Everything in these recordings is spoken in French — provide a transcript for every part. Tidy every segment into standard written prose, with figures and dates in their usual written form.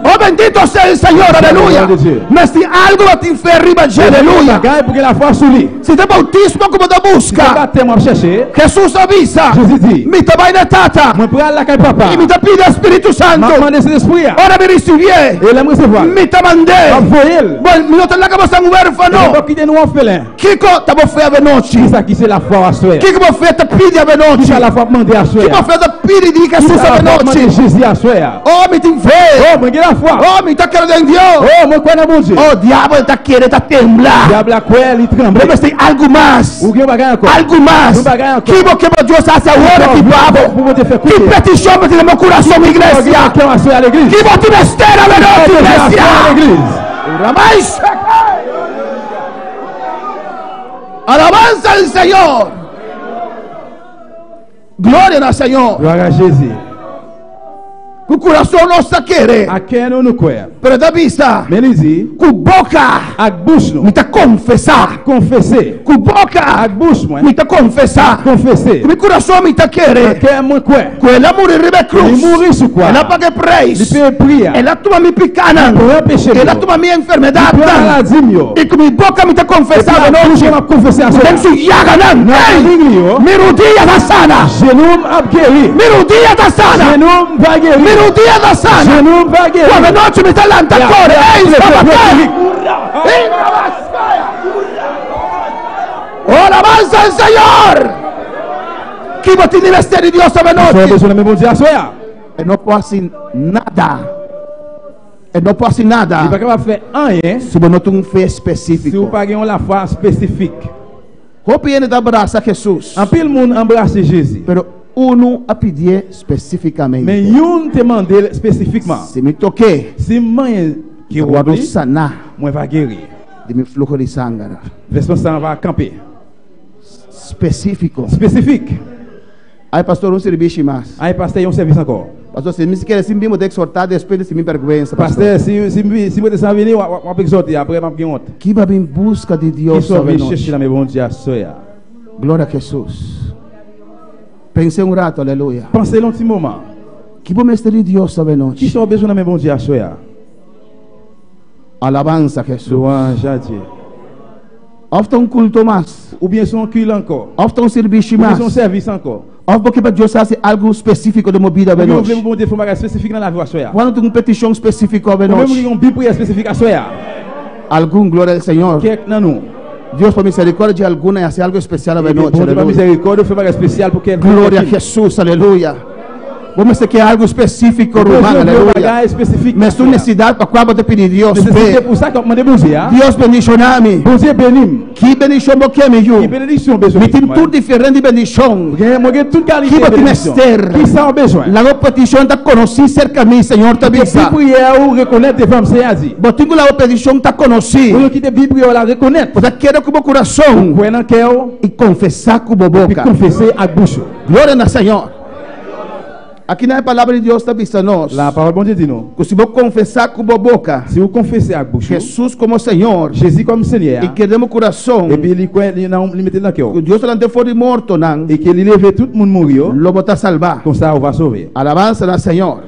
Oh, bendito sea el Señor, aleluya. Me si algo a ti fe arriba, aleluya. Si te bautismo como te busca, Jesús avisa. Mi te vaina tata. Y mi te pide Espíritu Santo. Ahora me recibí. Mi te mandé. Bueno, mi no te la acabas tan huérfano. Kiko te fue a noche. Kiko fue te pide a noche. Kiko fue te pide de Jesús a noche. Oh, mi te fe. Oh, mi te quiere en Dios. Oh, diablo te quiere te temblar. Debe ser algo más. Algo más. Kiko que Dios hace ahora que pavo. Que petición me tiene mi corazón, mi iglesia. Kiko te me espera a noche, iglesia. Alabanza al Señor. Gloria al Señor. Glória a Jesus. O coração não se quer. Pero da vista. Com boca. Me tá confessar. Com boca. Me tá confessar. Com coração me tá querer. Com ela morrer na cruz. Ela paga preço. Ela toma minha picana. Ela toma minha enfermidade. E com minha boca me tá confessar. Não se yaga não. Merudia da sana. Merudia da sana. No dia da sana. Quando noite me talanta corre. Oh, alabanza al Señor. Que vai te ministério de Deus esta noite. E não pode nada. E não pode nada. Se você não tem um fé específico. Hope ele abraça Jesus. Pero uno a pedir especificamente. Mais un te mandé spécifiquement. Se me toquer, si moi qui vou sanar, moi va guérir. De meu fluxo de sangue. Verso sang va camper. Específico. Spécifique. Aí pastor, um serviço mais. Aí pastor, um serviço encore. Pastor, se me quer sim bimo de exortar depois de me vergonha. Pastor, se me deixar venir, eu vou exortar après m'a honte. Que vai em busca de Deus. Glória a Jesus. Pensei um rato, aleluia. Pensez un petit moment. Que bom mestre de Deus esta noite. Qui sont besoin de mes bons dieux à soya. Alabanza Jesus. Louange à Dieu. Ofta um culto mais. Ou bien son culte encore. Ofta um serviço mais. Ou bien son service encore. Ofta porque para Deus fazer algo específico de uma vida esta noite. Ou bien bom Dieu spécifique dans la vie à soya. Quando tem uma petição específica esta noite. Ou même une Bible spécifique à soya. Algum glória ao Senhor. Que não. Deus por misericórdia alguma hace algo especial a noite. Por misericórdia foi algo especial porque glória a Jesus, aleluia. Vamos ter que algo específico, Romano, aleluia. Mas tu necessidade para qual você pedir Deus. Deus bendicioname. Que bendição você me deu. Me tem tudo diferente bendição. Que você me ester. La petição está conhecida cerca de mim, Senhor, te avisa. Você tem a petição está conhecida. Você quer com o coração e confessar com a boca. Glória ao Senhor. Aqui na palavra de Deus está dizendo. La parole bon Dieu dit non. Que se você confessar com a boca. Se vous confessez à bouche. Jesus como Senhor. Jésus comme Seigneur. E queremos coração. E puis il não limité dans cœur. Que Deus não te foi morto não. E que ele leve tout le monde mourir. Lo bota salvar. Comme ça on va sauver. Alabança ao Senhor.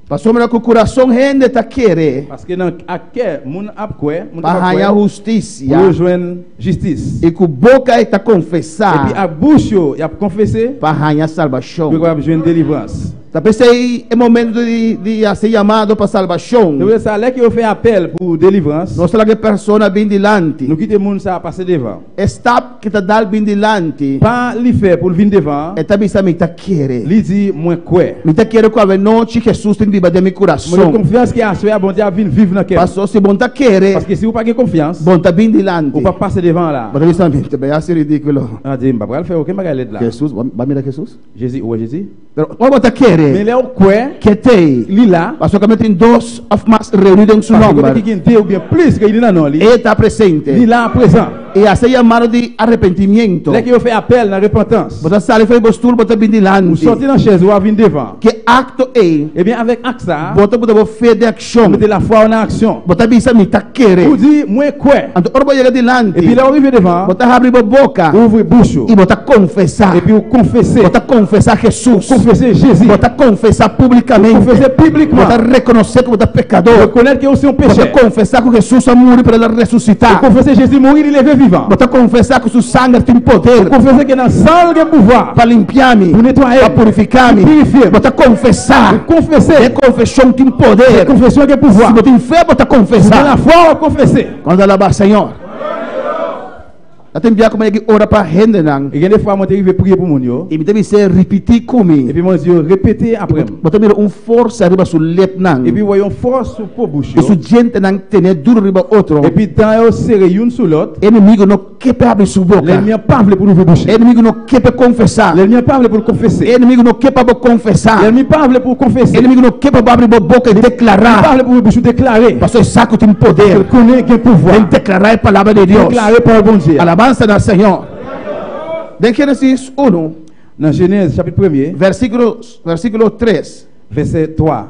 Pastor, que o coração gente está querendo. Parce que dans a cœur mon apqué, mon para ganhar justiça. Rejoindre justice. E que boca está confessar. E puis a bouche il a confessé. Para ganhar salvação. Para rejoindre délivrance. Talvez é momento de ser chamado para salvação. Então essa é que eu fais appel pour délivrance. Nós lá que pessoa bem dilante. Nous quitte monde ça passer devant. Stop que tá dal bem dilante. Pas li faire pour venir devant. É também me tá querer. Li dit moi quoi. Me tá querer com a noite Jesus tem viva de meu coração. Moi confiance que a soi bon Dieu vient vivre na cœur. Pastor, se bon tá querer. Parce que si vous pas confiance. Bon tá bem dilante. Ou pas passer devant là. Mas isso também é ridículo. Ah, dis pas faire aucun bagage là. Jesus, va mirar Jesus? Jésus ou Jésus? Pero o tá querer. quiere Mais là quoi que te lila parce que metem dos of más reunidos en su nombre qui tem ou bien plus que il nan li está presente lila présent y hace llamado de arrepentimiento. là qui fait appel à repentance Bota sale foi postura bota ou bindilante. sortir dans chaise ou venir devant Que acto é et bien avec acte ça bota bota fé de action. mettez la foi en action Bota bisa mi ta querer. vous dit moi quoi Anto orbo llega dilante. et puis là arrivé devant Bota abre boca ouvre bouche y bota confessar. et puis vous confessez Bota confessar Jesus. confessez Jésus Bota confessar publicamente. confessez publiquement Bota reconhecer que bota pecador. reconnaître que vous êtes un Bota pécheur confessar que Jesus a morrido para ressuscitar. confessez Jésus mourir il est vivant Bota confessar que seu sangue tem poder confessez que dans sang il pouvoir para limpiar-me, pour nettoyer para purificar-me. purifier Bota confessar. confessez É confissão tem poder. confession que Se pouvoir você tem fé, bota dans la confessar. foi confesser Quando ela vai, Senhor. Até enviar como é que ora para render não. et des fois moi arrivé prier pour mon yo E me deve ser repetir et comigo. puis moi Dieu répéter après Bota mir força arriba sur lep não. et puis voyons force pour bouche E su gente não tem duro arriba outro. et puis dans yo serré une sur l'autre Inimigo não quer abrir sua boca. l'ennemi pas pour ouvrir bouche Inimigo não quer confessar. l'ennemi pas pour confesser Inimigo não quer para confessar. l'ennemi pas pour confesser Inimigo não quer para abrir boca e declarar. parle pour bouche déclarer Pastor Saco tem poder. il connaît que pouvoir Em declarar a palavra de Deus. déclarer par bon Dieu Alabança do Senhor. De Gênesis 1, dans Genèse chapitre 1er versículo 3. verset 3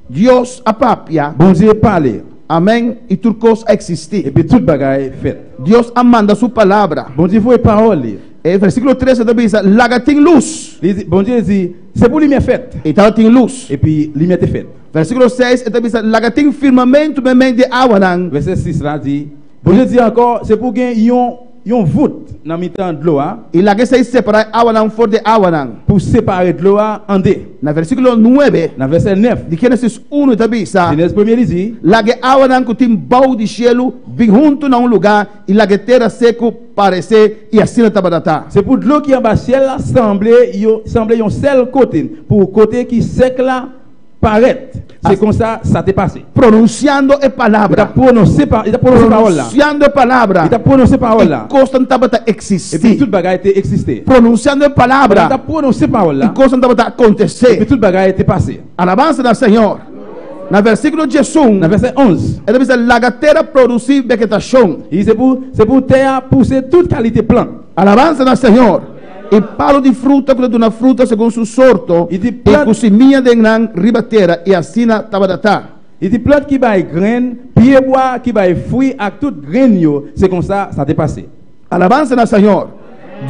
Deus apapia, bon Dieu parle amém, e tudo coisa et existir. puis toute bagaille fait Deus amanda sua palavra. bon Dieu voit parole E versículo 13 também diz: Laga tem luz. bon Dieu dit c'est pour lumière faite E tal tem luz. et puis lumière est faite Versículo 6 também diz: Laga tem firmamento bem de água. Não. verset 6 là dit bon Dieu dit encore c'est pour gagner yon voûte dans mi-temps de l'eau E laga se separar água não for de água. Não. pour séparer de l'eau en deux Na versículo 9 dans verset 9 de Gênesis 1 também diz: Genèse 1er il dit Laga água não que tem balde de gelo bem junto num lugar e laga terra seco parecer e assim na tabadatá. c'est pour de l'eau qui en bas ciel là semblait yon seul côté pour côté qui sec là paraît c'est comme ça t'est passé Pronunciando a il t'a palavra. prononcé parole là Pronunciando a palavra. il t'a prononcé parole là E coisa não estava a et puis existir. toute bagaille était existé Pronunciando a il t'a palavra. prononcé parole E là coisa não estava a et puis acontecer. toute bagaille était passé Alabança do Senhor. Na versículo 11, dans verset 11 ele diz: Lagatera produzir vegetação. il dit c'est pour terre pousser toute qualité plante Alabança do Senhor. E palo de fruta, quando uma fruta segundo seu sorto. E de E planta- cozinha de nan ribateira. E assim na tabadatá. il dit plante qui baille graine pied bois qui baille fruit avec toute graine yo c'est comme ça t'est passé Alabança do Senhor.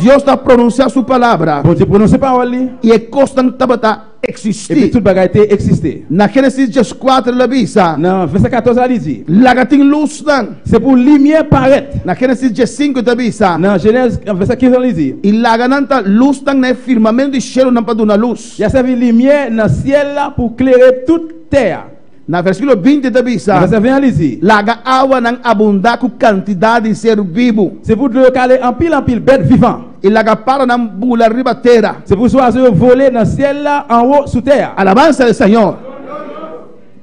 Deus está pronunciando sua palavra. bon Dieu prononcé parole li E a coisa não estava a et puis existir. toute bagaille était existé Na Gênesis 4, ele diz: dans verset 14 là il dit Lagatin luz nan. c'est pour lumière paraître Na Gênesis 5 ele diz: dans Genèse verset 15 là il dit E lagananta luz nan é firmamento de cheiro não para uma luz. il y a servi lumière dans ciel là pour éclairer toute terre Na versículo 20 ele diz: dans verset 20 il dit Laga água não abundar com quantidade de ser vivo. c'est pour le caler en pile bête vivant E laga para não bula ribateira. c'est pour oiseaux voler dans ciel là en haut sous terre Alabança do Senhor.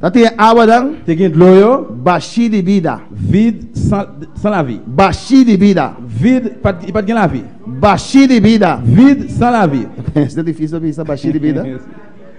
Tá tem água não? te gain de l'eau yo Baixi de vida. vide sans la vie Baixi de vida. vide pas de la vie Baixi de vida. vide sans la vie Isso é difícil pensar baixi de vida.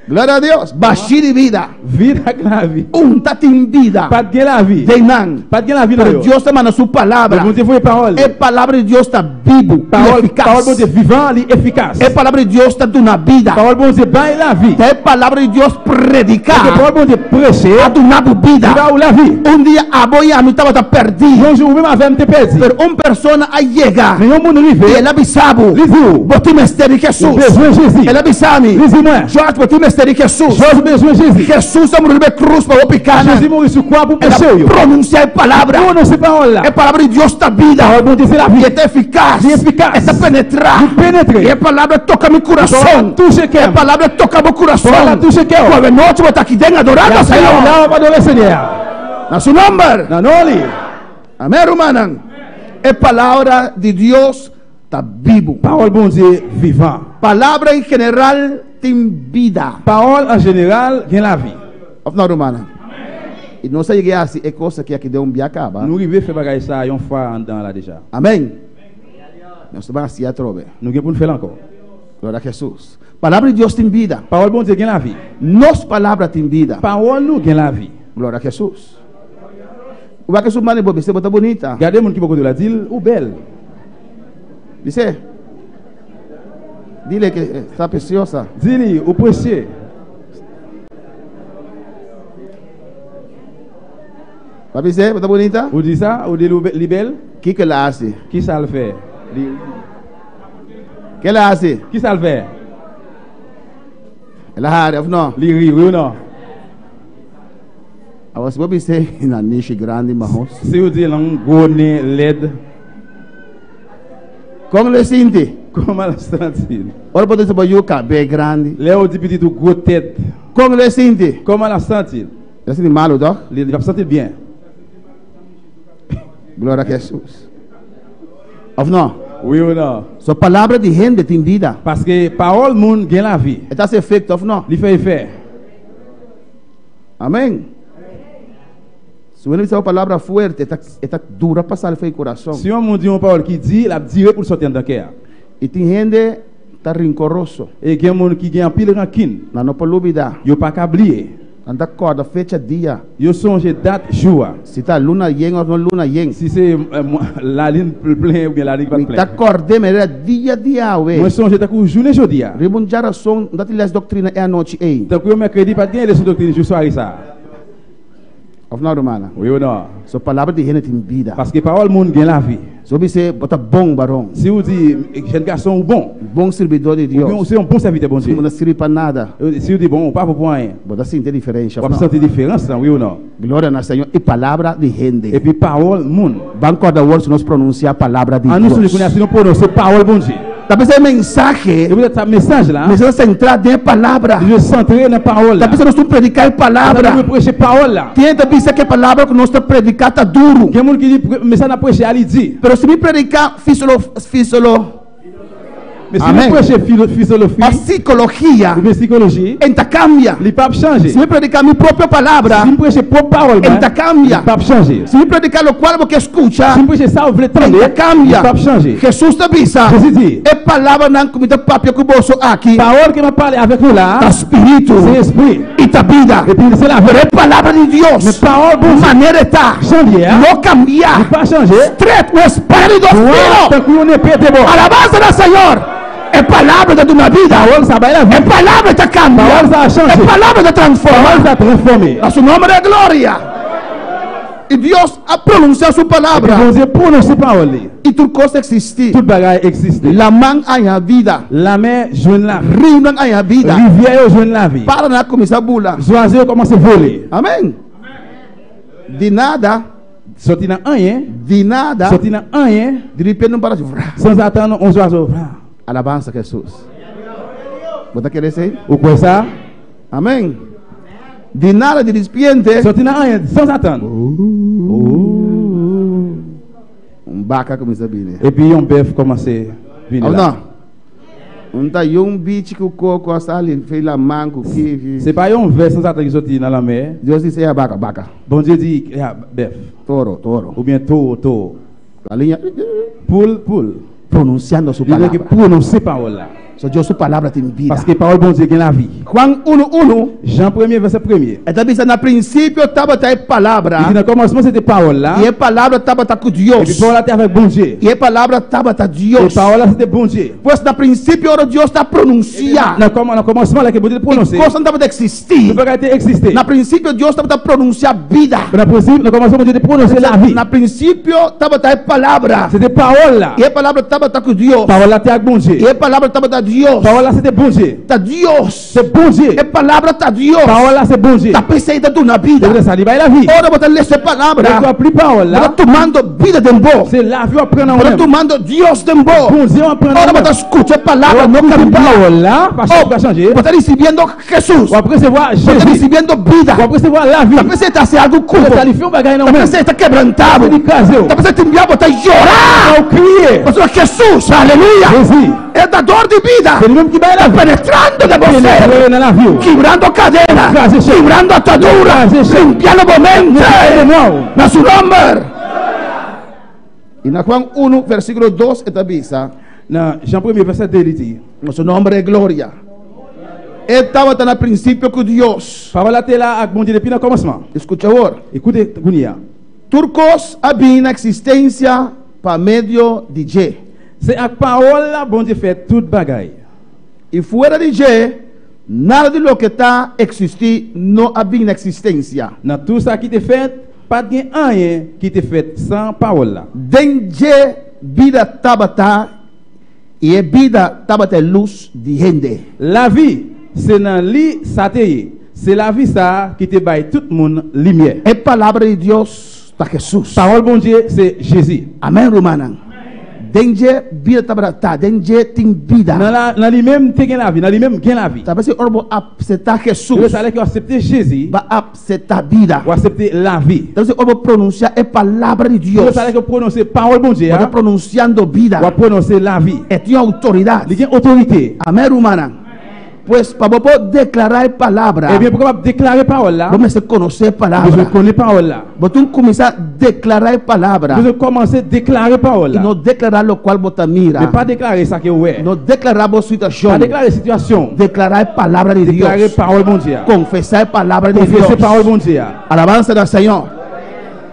Glória a Deus. Baixi de vida. vide avec la vie Tá tem vida. pas de la vie De não. pas de la vie là Pero yo Deus está mandando sua palavra. bon Dieu voit parole É palavra de Deus está vivo, parole eficaz. bon Dieu vivant li efficace É palavra de Deus está dando vida. parole bon Dieu bail la vie É palavra de Deus predicar. parole bon Dieu prêcher A dando vida. va ou la vie Dia a boia não estava perdido. un jour même avec te perdu Pero persona a chega. mais un monde E rivé ela avisava. li vous Boti mesteri Jesus. besoin Jésus Ela avisava. li dis-moi Jorge, boti mesteri Jesus. j'ai besoin Jésus Jesus a morrer na cruz para o picana. Jésus mourir sur croix pour Ela péché yo pronuncia a palavra. prononcer parole là É palavra de Deus da vida. parole bon Dieu c'est la E vie é eficaz. E eficaz. É penetrar. pénétrer E a palavra toca meu coração. touche E a cœur palavra toca meu coração. Palavra touche cœur Quando noite vou estar aqui dentro adorando ao Senhor. là on va adorer Seigneur Na seu nome. non non li Amém, irmã? É palavra de Deus está vivo. parole bon Dieu vivant Palavra em general tem vida. parole en général gain la vie Não, irmã. E não sei que é assim, é coisa que aqui deu biacaba. nous rivé faire bagaille ça une fois en dedans là déjà Amém. Nós estamos assim a trove. nous gain pour nous faire encore Glória a Jesus. Palavra de Deus tem vida. Parole bon Dieu gagne la vie. Nossa palavra tem vida. Parole nous gagne la vie. Glória a Jesus. O que você manda bobe, você bota bonita. Regardez mon qui beaucoup de la dire ou belle. Dice. Dile que está preciosa. Dis-lui au précieux. Vai dizer, bota bonita. Ou dit ça, ou dit belle. Que ela hace? Qui ça le fait? Que ela hace? Qui ça le fait? Ela rara, não. Li ri, oui ou non? I was going to say in a niche grande, irmãos. Se eu dizer um gone LED. Como ele sente? Como ela sente? Olha para você para o cabelo grande. Léo dit petit do gros tête. Como ele sente? Como ela sente? Ele sente mal, não? Ele vai sentir bien. Glória a Jesus. Ou não? Oui ou non? Sua palavra de renda tem vida. Parce que parole monde gagne la vie. Está se efeito, ou não? Li fait effet. Amém. Se você dizer uma palavra forte, está dura para sair do coração. Si on dit une parole qui dit, la dire pour sortir dans cœur. E tem gente está rincoroso. Et il y a monde qui gagne pile rancune. Não não pode olvidar. Yo pas oublier. Anda acorda fecha dia. Yo songe date jour. Se está luna yen ou não luna yen. Si c'est la ligne plein ou bien la ligne pas plein. Está acordando melhor dia ué. Moi songe ta ku journée jodia. Rebunjara som dati les doutrina é a noite ei. Donc yo mercredi pas gagne les doctrines jour soir ça. Of não, irmã? Oui ou non? So palavra de gente tem vida. Parce que parole monde gagne la vie. So você bota bom barão. Si vous dit jeune garçon ou bon, bom servidor de Deus. ou c'est un bon serviteur bon Dieu. Não serve para nada. Si vous dit bon, pas pour rien. Bota sentir diferença. Vous sentez différence, oui ou non? Glória ao Senhor e palavra de gente. Et puis parole monde. Banco da words nós pronunciar palavra de Deus. Nous nous prononcer parole bon Dieu. Talvez é mensagem. E você tá mensagem lá. Mas você entrar dentro da palavra. Je centrer na palavra. Talvez nós estamos predicar a palavra. Nós pregar palavra lá. Tem talvez que a palavra que nós estamos predicar tá duro. Tem mundo que diz mensagem na pregar ali diz. Pero se me predicar fisiolo. Mas se me pregar filosofia, a psicologia, enta cambia. Ele pode changer. Se me predicar minha própria palavra, se me pregar própria palavra, enta cambia. Ele pode changer. Se me predicar o qual você escuta, se me pregar salve enta cambia. Ele pode changer. Jesus te avisa. Jesus diz. É palavra não como da papel que bolso aqui. Palavra que me fale avec nous là. Ta espírito. C'est esprit. E ta vida. Et puis c'est la vraie palavra de Deus. Mais parole bonne maneira tá. Changer. Não cambiar. Il pas changer. Straight o espírito do Filho. Alabança do Senhor. É palavra da tua vida. É palavra que cambia. É palavra que transforma. A seu nome é glória. E Deus a pronunciar sua palavra. E tudo coisa existe. Tudo bagay existe. La main a a vida. La main joue la vie. Rio não a vida. Rivière joue la vie. Para na começar a bula. Oiseau commence a voler. Amém. De nada. Sorti na rien. De nada. Sorti na rien. De repente não para de sans attendre on oiseau. Alabança Jesus. Você quer dizer? O que é ça? Amém. De nada de repente. Sorti na rien sans attendre. Baca começa a vir. Et puis um bœuf commence a vir là. Não tá um bicho que o coco a sali fez la manco que. C'est pas um bœuf sans attendre qui sorti dans la mer. Deus disse é baca. Bon Dieu dit bœuf. Toro. Ou bien taureau. Galinha. Poule. Pronunciando sua palavra. Ele que pronuncia palavra lá. So Deus sua palavra tem vida. Parce que parole bon Dieu gagne la vie. Juan 1:1. Jean 1er verset 1er. Então diz na princípio estava a palavra. E no commencement c'était parole là. E a palavra estava com Deus. E a palavra estava avec bon Dieu. E a palavra estava com Deus. E a palavra c'était bon Dieu. Pois na princípio era Deus está pronunciar. No commencement là que bon Dieu prononcer. E coisa não estava existir. Não vai existir. Na princípio Deus estava pronunciar vida. Na princípio no commencement Dieu prononcer la vie. Na princípio estava a palavra. C'était parole là. E a palavra estava com Deus. Palavra était avec bon Dieu. E a palavra estava com Deus. Palavra c'était bon Dieu. Tá Deus. C'est bon Dieu. É palavra tá Deus. Palavra c'est bon Dieu. Tá perseguida tu na vida. Deve sair vai la vie. Ora botar essa palavra. Tu appris parole là. Tá tomando vida de bom. C'est la vie apprendre en tá tomando Deus de bom. Bon Dieu apprendre. Ora botar escuta a palavra não cambia. Parole là, parce que va changer. Botar recebendo Jesus. Ou recevoir Jésus. Botar recebendo vida. Ou recevoir la vie. Tá pensando tá se algo curto. Tá lifiou bagay não. Tá pensando tá quebrantado. Tá pensando te enviar botar chorar. Ou crier. Mas Jesus, aleluia. Jesus. É dador de vida. C'est lui-même qui va la penetrando de você, quebrando cadenas, quebrando ataduras, limpiando mente, na seu nome. E na Juan 1, versículo 2, está avisa. Dans Jean 1er verset 2 il dit. Nuestro nombre es gloria. Estaba tan al principio con Dios. Parole était là avec bon Dieu depuis le commencement. Escucha ahora. Écoutez Gounia. Turcos había una existencia por medio de Dieu. C'est avec parole là bon Dieu fait toute bagaille. Y fuera de Dieu, nada de lo que está existir no había una existencia. Dans tout ça qui te fait, pas de rien qui te fait sans parole là. Den Dieu vida tabata y es vida tabata luz de gente. La vie, c'est dans lit ça te y. C'est la vie ça qui te baille tout le monde lumière. Es palabra de Dios ta Jesús. Parole bon Dieu, c'est Jésus. Amen, romana. Den Dieu vida tabata, den Dieu tin vida. Dans lui-même te gain la vie, dans lui-même gain la vie. Ça veut dire orbo acceptar Jesús. Le ça que accepter Jésus, va acceptar vida. ou accepter la vie. Entonces orbo pronunciar es palabra de Dios. Le ça que prononcer parole bon Dieu, va pronunciando vida. ou prononcer la vie. Et tiene autoridad. Il y a autorité. Amen, romana. Pues para poder declarar palabra. Eh bien, pour déclarer parole là, vamos a conocer palabra. vous connaissez parole là. Vos tú comienzas a declarar palabra. Vous commencez à déclarer parole là. Y no declarar lo cual vos te mira. Mais pas déclarer ça que ouais. No declarar vos situación. Pas déclarer situation. Declarar palabra de Dios. Déclarer parole bon Dieu. Confesar palabra de Dios. Confesser parole bon Dieu. Alabanza del Señor.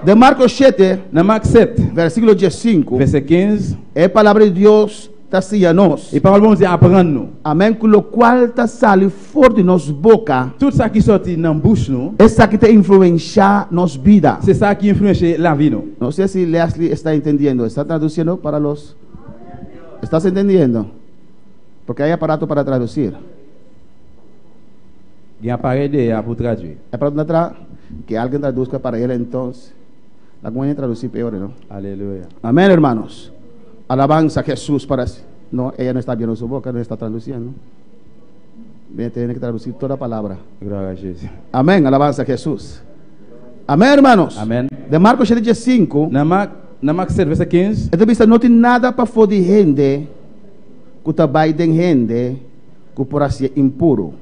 De Marcos 7, dans Marc 7, versículo 15, verset 15, es palabra de Dios tacianos. et parole bon Dieu apprendre nous. Amén, con lo cual ta sale fuera de nos boca. Tout ça qui sorti dans bouche nous, esa que te influencia nos vida. c'est ça qui influence la vie nous. No sé si Leslie está entendiendo. ¿Está traduciendo para los? ¿Estás entendiendo? Porque hay aparato para traducir. Il y a appareil de pour traduire. Es para atrás que alguien traduzca para él entonces. La comunidad traducir peor, ¿no? Alléluia. Amén, hermanos. Alabanza a Jesús para... No, ella no está viendo su boca, no está traduciendo. Bien, tiene que traducir toda palabra. Gloria a Jésus. Amén, alabanza a Jesús. Amén, hermanos. Amén. De Marcos 5. Dans Marc 7, verset 15. Esta vista no tiene nada para for de gente que está baiden gente que por así impuro.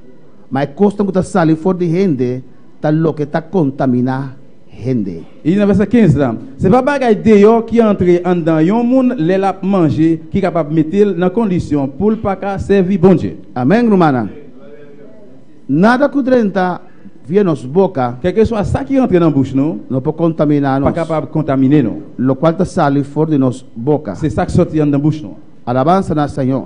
Mas costa que está sale for de gente tal lo que está contamina gente. Il dans verset 15 là, c'est pas bagaille dehors qui entre en dedans yon monde les la manger qui capable mettre dans condition pour pas ka servir bon Dieu. Amén, hermana. Nada que drenta via nos boca, Quel que soit ça qui entre dans bouche nous, no puede contaminar pas nos. capable contaminer nous. Lo cual te sale for de nos boca. C'est ça qui sorti en dans bouche nous. Alabanza al Señor.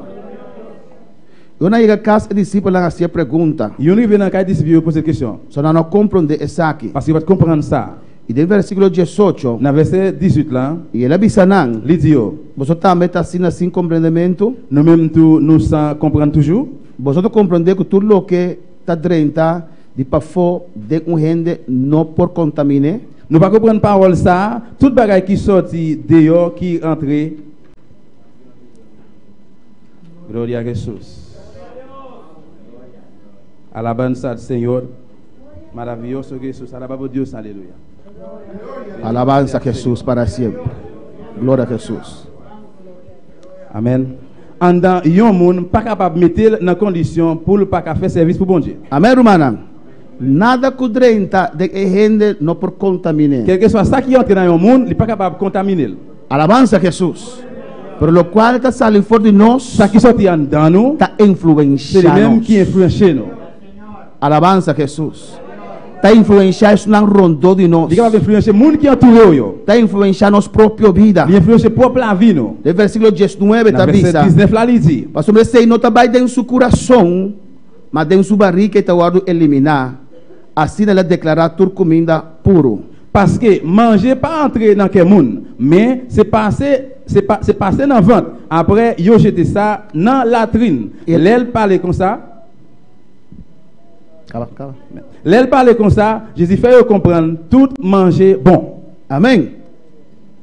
Y una llega a casa discípulos hacía pregunta. Yon rive dans cas disciple poser question So no comprende esa aquí. parce que va comprendre ça. Y del versículo 18, Dans verset 18 là, y él avisanan, il dit yo, vosotros también estás sin comprendimiento. nous même tout nous sans comprendre toujours. Vosotros comprendéis que todo lo que está drenta de pafo de un gente no por contamine. Nous pas comprendre parole ça, toute bagaille qui sorti dehors qui rentre. Gloria a Jesús. Alabanza al Señor. Maravilloso Jesús. Alabado Dios. Aleluya. Alabanza a Jesús para siempre. Gloria a Jesús. Amen. En dans yon moun pas capable mettre dans condition pour pas faire service pour bon Dieu. Amén, hermana. Nada que drenta de gente no por contamine. Quel que soit ça qui entre dans yon moun, il pas capable de contaminer. Alabanza a Jesús. Pero lo cual está saliendo fuera de nos, Ça qui sorti en dans nous, está c'est le influenciando. même qui influence nous. Alabanza a Jesús. Está influenciando una rondó de nos. Il capable influencer moun qui entoure yo. Está influenciando nos propia vida. Il influence propre la vie nous. Del versículo 19 Dans verset está 19 là il dit. Pastor me dice, no está en su corazón, mas en su barriga está guardo eliminar. Así de la declarar tu comida puro. Parce que manger pas entrer dans quel monde, mais c'est passé dans ventre. Après yo jeté ça dans la latrine. L'aile parler comme ça. L'aile parler comme ça, Jésus fait yo comprendre tout manger bon. Amén.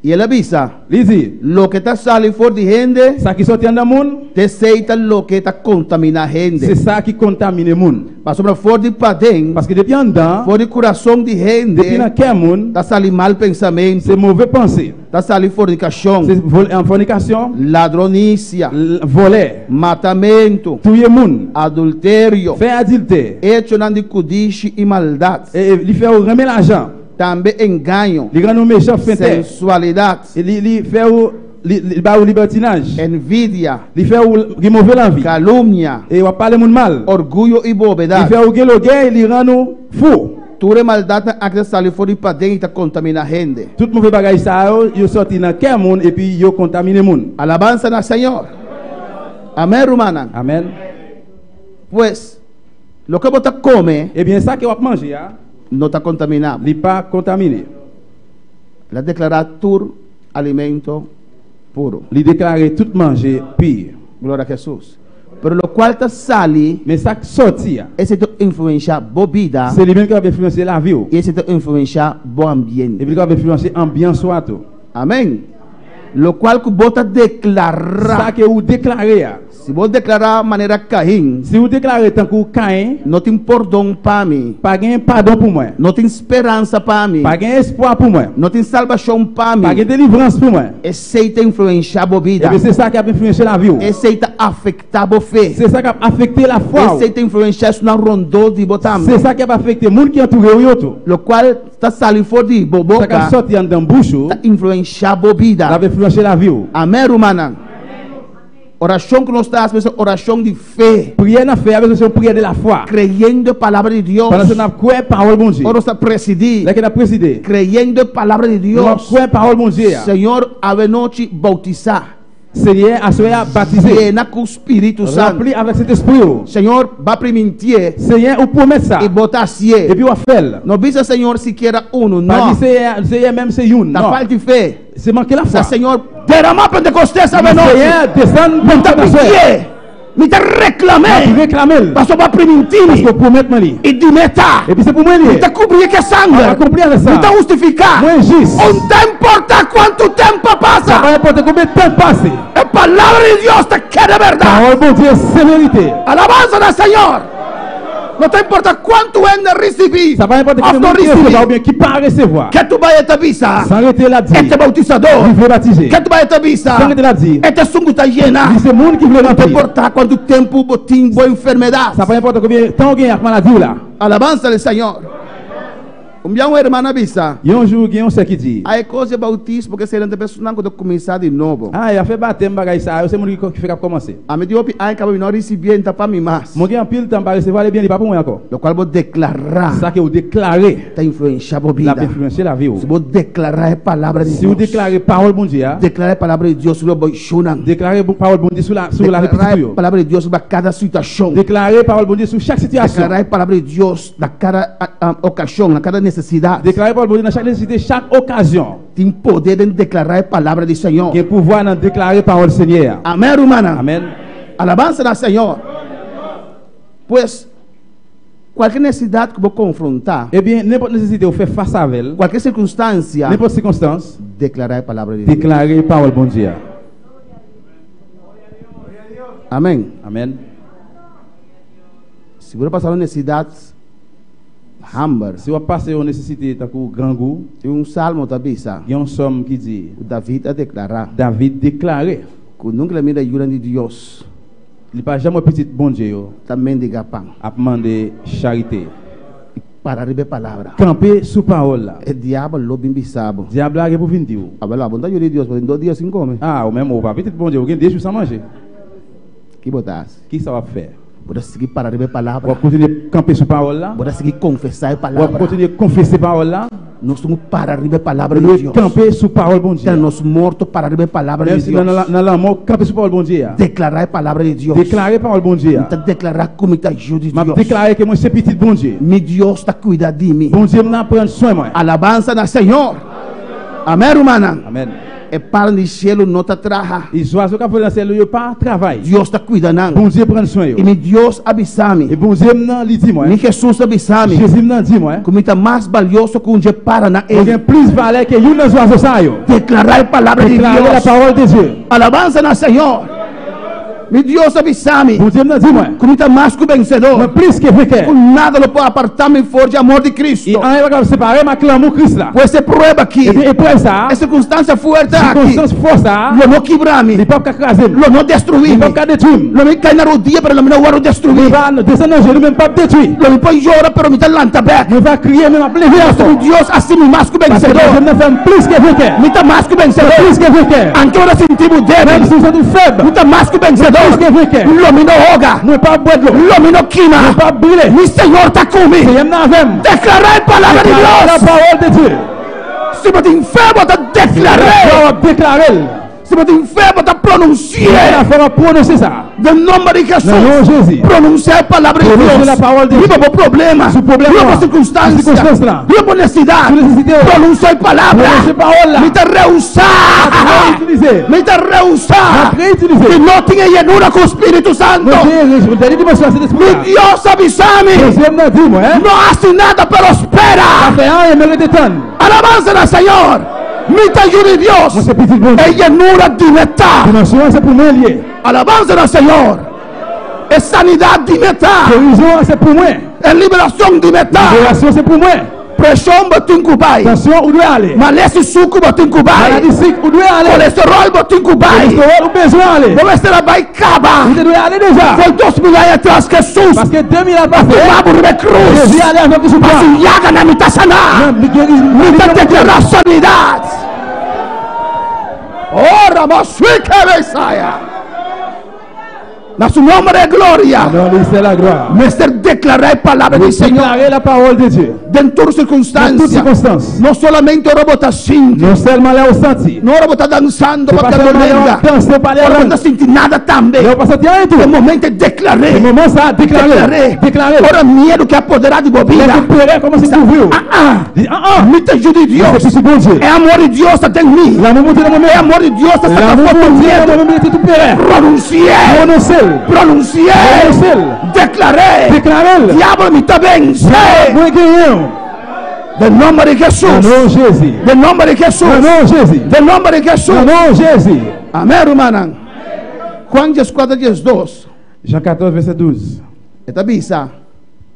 Y él avisa, Il dit, lo que está saliendo fuera de gente, ça qui sorti dans monde, te seita lo que está contamina gente. c'est ça qui contamine monde. Pastor, fuera de padén, Parce que depuis en dedans, fuera de corazón de depuis dans gente, quel monde, está saliendo mal pensamiento, c'est mauvais pensée. está saliendo fornicación, C'est en fornication, ladronicia, voler, matamento, tuer monde, adulterio, faire adultère, hecho de cudishi y maldad, et lui faire remettre l'argent. también engaño, Les grands méchants fait sensualidad, et lui faire li ba ou libertinage. envidia, Li fait ou remover l'envie. calumnia, Et ou parler moun mal. orgullo y Li bobedad. fait ou gen l'orgueil, li rend nous fou. Ture maldad acte salir fora para dentro y contamina gente. Tout mauvais bagay ça yo sorti dans quel monde et puis yo contaminer moun. Alabanza al Señor. Amén, hermana. Amen. Pues, lo que vos te come Eh bien ça que vous manger ya, no está contaminado. li pas contaminé. La declarar tu alimento puro. Li déclarer tout manger pire. Gloria a Jesús. Pero lo cual te sale, Mais ça qui sorti ya, ese te influencia bobida c'est lui même qui va influencer la vie ou. y ese te influencia bo ambiente. Et puis qui va influencer ambiance ou tout. Amén. Lo cual que vos te Ça declarar, que vous déclarez ya. si vos declarar manera Caín, Si vous déclarez tant que Caïn, no te perdón para mí, pas gain pardon pour moi, no te esperanza para mí, pas gain espoir pour moi, no te salvación para pas gain mí, délivrance pour moi. ese te influencia Et bobida, bien c'est ça qui a influencé la vie ou. ese te afecta bo fe, C'est ça qui a affecté la foi ou. ese te influencia una rondo di botam, C'est ça qui a affecté moun qui entouré ou yo tout. lo cual te sale fora di Ça qui a boboca, sorti en dans bouche ou, te influencia ça bobida. a influencé la vie ou. Amén, hermana. Oración que nos estás haciendo, oración de fe, Prière n'a fait avec une prière de la foi. creyendo en palabra de Dios. Pendant que nous croyons parole bon Dieu. Ora está presidir, Là que nous présidé. creyendo en palabra de Nous Dios. croyons parole bon Dieu. Señor, ave noche bautizar, Seigneur a soya baptisé. llena con Espíritu Santo. Rempli avec cet esprit ou. Señor, va permitir Seigneur ou promet ça. y bota Et así. puis on fait. No dice Señor siquiera uno, Pas no. dit Seigneur même c'est une. La Non. falta de fe. C'est manquer la O sea, foi. Señor, derrama Pentecostés ave noche. Seigneur descend Me pour te ta soeur. pitié, me te reclamé. Réclamer. Paso va Parce permitir que promet moi li. y dime ta. Et puis c'est pour moi Me li. te cubrir que On va sangre. comprendre Me ça. te justificar. Moi juste. No te importa cuánto tiempo Ça pasa. va importer combien de temps passé. La palabra de Dios te queda verdad. Parole bon Dieu c'est vérité. Alabanza al Señor. No te importa cuánto en recibir. Ça va importer o qui no recevoir ou recibir. bien qui pas recevoir. Que tu vayas a te visa. Sans arrêter la dire. Este bautizador. Il veut baptiser. Que tu vayas a te visa. Sans arrêter la dire. Este sungo está llena. C'est monde qui veut No te remplir. importa cuánto tiempo botín o enfermedad. Ça va importer combien de temps gagne avec maladie ou là. Alabanza al Señor. Un día una hermana visa. Il y a un jour qui on sait qui dit. Hay cosas de bautismo que serão de pessoas que começar de novo. Ah, il a fait baptême bagay ça, c'est monde qui fait commencer. A medida que hay que não receber para mim mais. Mon gars en pile temps pas recevoir les biens, il pas pour moi encore. Lo qual vou declarar. Ça que vous déclarez Está influenciar a la vida. influencer la vie. Se vou declarar a palavra de Si vous Deus. déclarez parole bon Dieu, Declarar a palavra de Deus sobre o boichunan. déclarez parole bon Dieu sur la Declarar a répétition. palavra de Deus sobre cada situação. Déclarez parole bon Dieu sur chaque situation. Declarar a palavra de Deus na cada ocasião, na cada necessidade. Déclarez parole bon Dieu dans chaque nécessité, chaque occasion. Tem poder em declarar a palavra do Senhor. Qui pouvoir dans déclarer parole Seigneur. Amém, hermana. Amen. Alabança ao Senhor. Pois, qualquer necessidade que vou confrontar, Eh bien, n'importe nécessité, vous faites face à elle, qualquer circunstância, n'importe circonstance, declarar a palavra de Deus. déclarez parole bon Dieu. Amém. Amen. Se você passar uma necessidade, hammer, Si vous passez aux nécessités, tant que grand goût, tem salmo também, il y a un somme qui dit o David a declarar David déclaré, que nunca le mira ajuda de Deus, il pas jamais petit bon Dieu também de pão. a demandé charité. Para receber palavra. Camper sous parole là. O diabo lobo embissado. Diable a pour venir dire. Agora, a vontade de Deus, em 2 dias sem comer. Ah, ou même ou pas petit bon Dieu, vous avez sans manger. Que botas? Qui ça va faire? Bora seguir para receber Vous palavra. continuer camper sous parole là. Bora seguir confessar a Vous palavra. continuer confesser parole là. Nós somos para receber palavra de Nous Deus. camper sous parole bon Dieu. Nós mortos para receber palavra Même de si dans Deus. la mort camper sous parole bon Dieu. Declarar a palavra de Deus. Déclarer parole bon Dieu. Tá declarar como te ajuda de M'a Deus. déclaré que moi c'est petit bon Dieu. Me Deus está cuidando de mim. Bon Dieu m'a prendre soin moi. Alabança na Senhor. Amém, irmã. Amen. É para o cielo não te traja. Les oiseaux qui font dans ciel, ils pas travail. Deus está cuidando. Bon Dieu prend soin yo. E me Deus avisame. Et bon Dieu m'a dit moi. Me Jesus avisame. Jésus m'a dit moi. Como está mais valioso que um dia para na Il y a ele. plus valeur que une des oiseaux ça yo. Declarar a palavra de Déclarer la Deus. parole de Dieu. Alabança na Senhor. Mi Dios avisami. Bon Dieu m'a dit moi. Como está más que vencedor. Plus que vainqueur. Nada lo puede apartarme fuera de amor de Cristo. Et en va séparer ma l'amour Christ là. Pues se prueba aquí. Et bien épreuve ça. Es circunstancia fuerte aquí. Circonstance force ça. Lo no quebrami. Il pas craser. Lo no destruirme. Il pas détruire. Lo me cae na rodilla pero lo me no voy a destruir. Il va descendre je même pas détruire. Lo me puede llorar pero me talanta back. Il va crier même appeler Mi Dios así mi más que vencedor. Je ne fais plus que vainqueur. Mi está más que vencedor. Plus que vainqueur. Aunque ahora sentimos débil. Même si vous êtes faible. Mi está más que vencedor. Plus que vainqueur. Lo me no ahoga. Ne pas boire de l'eau. Lo me no quema. Ne pas brûler. Mi Señor está conmigo. C'est un avem. Declarar palabra de La Dios. parole de Dieu. Si me te enfermo te declarar. Déclarer. Si me te enfermo te Il pronunciar. va prononcer ça. Del nombre de Jesús. Dans le nom de Jésus. Pronunciar palabra de Prononcer Dios. la parole de Dieu. Viva por problema. Su problema. Viva por circunstancia. Su circunstancia. Viva por necesidad. Su necesidad. Pronunciar palabra. Prononcer parole là. Me te rehusar. Utiliser. Me te rehusar. Réutiliser. Que no tiene llenura con Espíritu Santo. Dernière dimension cet esprit. Mi Dios avisame. Deuxième n'a dit moi hein. No hace nada pero espera. Fait un et me détendre. Alabanza al Señor. Mi te ayude Dios. Moi c'est petit bon. Es llenura directa. Dimension c'est pour moi lié. Alabanza al Señor. Es sanidad directa. Guérison c'est pour moi. Es liberación directa. Libération c'est pour moi. Presión botin kubai. Tension où doit aller. Malesi suku botin kubai. Maladie sick où doit aller. Colesterol botin kubai. Cholestérol où besoin aller. Debe ser la baicaba. Vous devez aller déjà. Fue 2000 años atrás Jesús. Parce que 2000 ans passé. Tomaba una cruz. Jésus allait avec son Para bras. su llaga na mitad sana. Mitad declarar sanidad. Oh, Ramasuika Messiah. Na su nombre de gloria. Non, c'est la gloire. Mister declarar palabra del Señor. Déclarer la parole de Dieu. En todas Dans toutes circunstancias. circonstances. No solamente ora botar sinti. Non seulement les ressentis. No ora botar danzando C'est para pas que seulement venga. les danser, pas les Ora langues. botar sinti nada también. Ne pas sentir rien tout. De momento Le declaré. moment ça, déclarer. Déclarer. Ora miedo que apoderar de Il a bobina. fait comment c'est ouvert. Dit Me te ayude c'est Dios. tout bon Dieu. Es amor de Dios está en mí. L'amour de mon Es amor de Dios está L'amour sacando de Dieu, miedo. mon était tout péré. Pronuncié. Prononcez. Pronuncié. Prononcez. Declaré. Déclarez. Diablo me te vence. Moi guérir. Del nombre de Jesús. Non Jésus. Del nombre de Jesús. Non Jésus. Del nombre de Jesús. Non Jésus. Amén, hermana. Juan 4:12. Jean 14 verset 12. Esta bisa.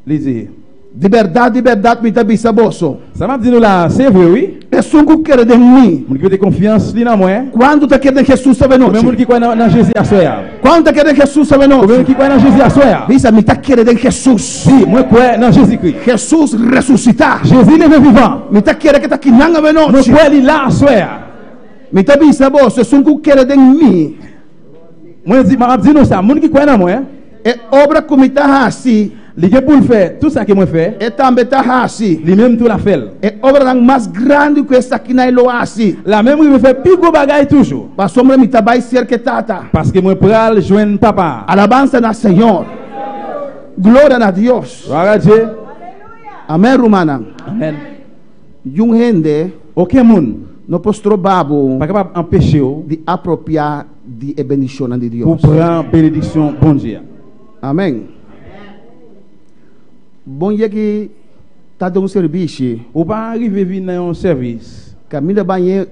Lisez. De verdade, me te bisa boso. Ça m'a dit nous là, c'est vrai oui. Pessoa que quer de mim. Mon qui te confiance li dans moi. Quando te quer de Jesus sabe Même noite. mon qui croit dans Jésus à soir. Quando te quer de Jesus sabe Même noite. qui croit dans Jésus à soir. Bisa me te quer de Jesus. Si, moi crois dans Jésus-Christ. Jesus ressuscitar. Jésus il est vivant. Me te quer que tá aqui nanga be Moi noite. crois il là à soir. Me te bisa boso, pessoa que quer de mim. Moi dis m'a dit nous ça, mon qui croit dans moi. É obra que me tá assim. Li gen pour le faire, tout ça que moi fait, É também tá assim. lui même tout la fait. É obra mais grande que essa aqui na ilo assim. La même il me fait plus gros bagaille toujours. Para sombra me tá vai ser que tata. Parce que moi pral joindre papa. Alabança na Senhor. Glória a Deus. Gloire à Dieu. Amém, romana. Amen. Um rende Aucun monde não postrou babo pas capable empêcher de apropriar de bendição de pour Deus. prendre bénédiction bon Dieu. Amém. Bom dia que tá dando serviço. Ou pas arriver venir dans un service. Caminho banhe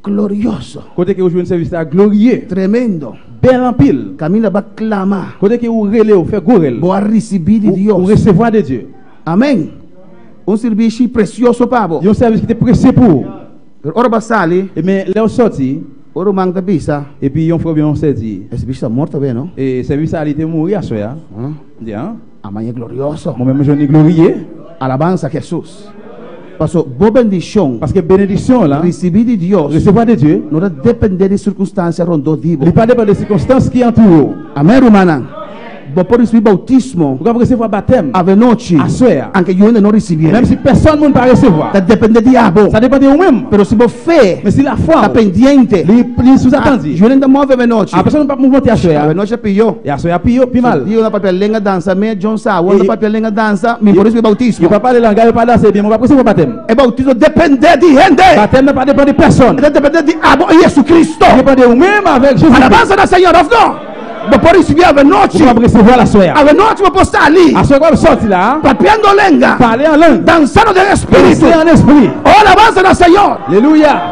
glorioso, Côté que vous jouez un service à glorieux, tremendo. bel en pile. Caminho ba clamar. Côté que vous relez, vous faites gorel. Boa receber de Vous Deus. recevoir de Dieu. Amém. Serviço precioso pabo. Il y a un service qui est pressé pour vous. Ora basali, Et mais là, vous sorti, ora manga bisa. et puis on fait bien, on s'est dit. Esse bicho tá morto bem, não? Et service a été mourir à soir. Bien. Amanhã glorioso. Moi-même, je n'ai glorieux. Alabança a Jesus. Passou boa bendição. Parce que bénédiction, là, Receber de Deus. recevoir de Dieu, Não dá depender de circunstâncias rondou vivo. il ne dépend pas des circonstances qui entourent. Amém, romana. Bom por receber bautismo. Vous pouvez recevoir baptême, Ave noite. à soir. Anche eu ainda não recebi. Même si personne ne peut recevoir. Tá depender de diabo. Ça dépend de vous-même. Pero se você fé Mais si la foi, tá pendiente. il sous-attendu. Eu ainda move ave noite. La personne ne peut pas mouvementer à Ave soir. noite pio. Et à soir, plus mal. Eu na papel lenga dança, me John sa, E- na papel lenga dança, me por receber Il ne bautismo. peut pas parler langage, il ne peut pas danser bien, mais on va recevoir baptême. É bautismo depender de gente. Baptême ne pas dépendre de personne. É depender de Jesus Cristo. Ça dépend de vous-même avec Jésus. Alabança da Senhor, não. Vou por receber ave noite. Vous pouvez recevoir la soir. Ave noite vou postar ali. À soir, quand vous sortez là, Papiando lenga. parlez en langue. Dançando de espírito. Pensez en esprit. Oh, alabança da Senhor. Alléluia.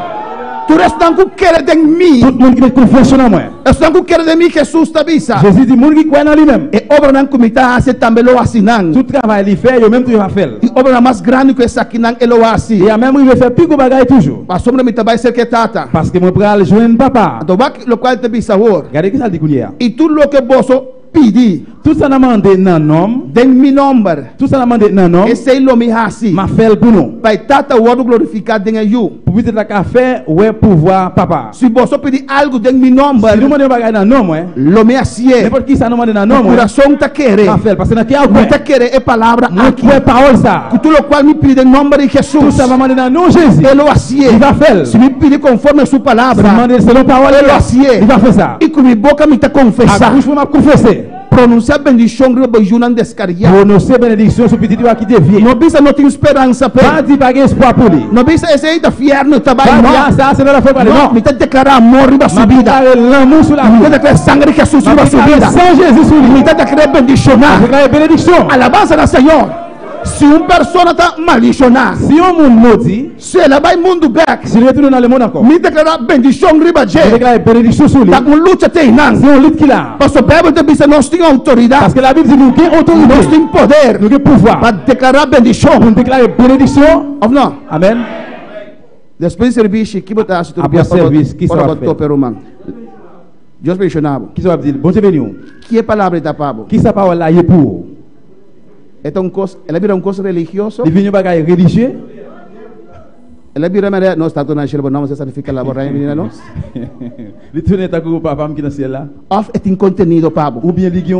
Tu restes dans le cœur de mí. Tout le monde qui met confiance en moi. Restes dans le cœur de mí, Jésus t'avisa. Jésus dit, monde qui croit en lui-même. Et obra nan kumita ase tambelo asinan. Tout travail il fait, yo même tu vas faire. Et obra mas grande que sakinan elo asi. Et même il veut faire plus que bagaille toujours. Parce que me tabai ser que tata. Parce que mon pral joindre papa. Donc le qual te bisa wor. Regardez qui ça dit coulier. Et tout lo que bosso pidi. Tout ça n'a demandé nan nom. Den mi number. Tout ça n'a demandé nan nom. Et c'est lo mi hasi. Ma fait pour nous. Pai tata word glorificar den you. Pour vite la café ouais pouvoir papa. Si bosso pidi algo den mi number. Si nous demandons bagaille nan nom ouais. Lo me asie. N'importe qui ça nous demande nan nom ouais. Coração ta querer. Ma fait parce que na qui a ta querer é palavra aqui. É parole ça. Tout le qual me pide den number de Jesus. Tout ça va demander nan nom Jésus. Elo asie. Il va faire. Si me pide conforme sua palavra. Demander selon parole elo asie. Il va faire ça. E com minha boca me ta confessar. A bouche m'a confesser. Pronunciar bendição rebo junan descarriar. Prononcer bénédiction sur petit doigt qui devient. Não bisa não tem esperança pe. Pas dit pas espoir pour lui. Não bisa esse aí da fierno trabalho. Pas ça c'est la foi pas non. Me ta declarar amor riba sua vida. L'amour sur la vie. Me ta declarar sangue de Jesus riba sua vida. Sans Jésus sur lui. Me ta declarar bendicionar. Declarer bénédiction. Alabança do Senhor. Se persona está maldicionar, si um mundo maudit, se ela vai mundo back, se retourne dans le monde encore, me declarar bendição riba je. Declarer bénédiction sur lui. Tá com luta tem não. Se on lutte qu'il a. Parce que a Bíblia diz nós temos autoridade. Parce que la Bible dit nous avons autorité. Nós temos poder. Nous avons pouvoir. Para declarar bendição. Pour déclarer bénédiction. Ou não? Amen. Depois do serviço, que botar se après service, qui sera fait? Deus mencionava. Qui sera dit bon Dieu béni. Que palavra da Pablo? Qui sa parole là est pour? Ela vira coisa religioso. Divino bagaille religieux. Ela vira mané, nós estamos na Chile, não se significa laborar menina nós. Ele tourne ta com papa qui dans ciel là. Of tem contenido Pablo. Ou bien ligue